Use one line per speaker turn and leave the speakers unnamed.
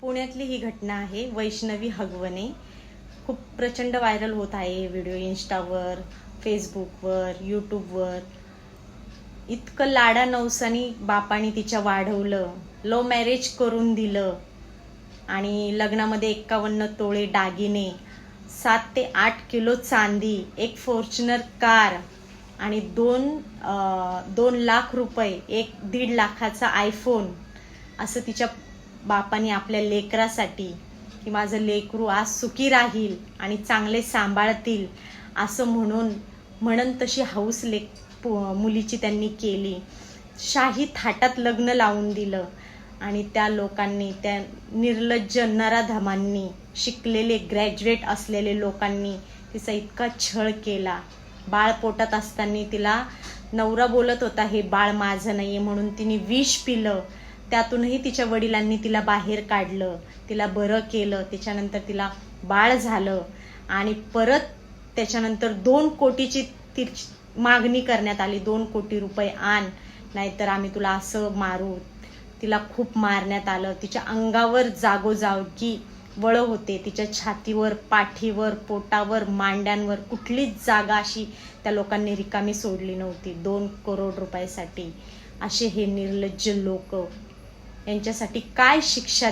पुण्यातली ही घटना आहे. वैष्णवी हगवणे. खूप प्रचंड व्हायरल होत आहे व्हिडिओ इंस्टावर, फेसबुकवर, यूट्यूबवर. इतकं लाडा नवसानी बापाने तिच्या वाढवलं, लव्ह मॅरेज करून दिलं आणि लग्नामध्ये 51 तोळे दागिने, 7 ते 8 किलो चांदी, एक फॉर्च्युनर कार आणि 2 लाख रुपये, 1.5 लाखाचा आयफोन, असं तिच्या बापाने आपल्या लेकरासाठी, की माझं लेकरू आज सुखी राहील आणि चांगले सांभाळतील असं म्हणून तशी हौस मुलीची त्यांनी केली. शाही थाटात लग्न लावून दिलं आणि त्या लोकांनी, त्या निर्लज्ज नराधमांनी, शिकलेले ग्रॅज्युएट असलेले लोकांनी तिचा इतका छळ केला. बाळ पोटात असताना तिला नवरा बोलत होता हे बाळ माझं नाहीये म्हणून तिने विष पिलं. त्यातूनही तिच्या वडिलांनी तिला बाहेर काढलं, तिला बरं केलं. त्याच्यानंतर तिला बाळ झालं आणि परत त्याच्यानंतर 2 कोटीची मागणी करण्यात आली. 2 कोटी रुपये आण, नाहीतर आम्ही तुला असं मारू. तिला खूप मारण्यात आलं. तिच्या अंगावर जागोजागी वळ होते, तिच्या छातीवर, पाठीवर, पोटावर, मांड्यांवर कुठलीच जागा अशी त्या लोकांनी रिकामी सोडली नव्हती 2 करोड रुपयासाठी. असे हे निर्लज्ज लोक, यांच्यासाठी काय शिक्षा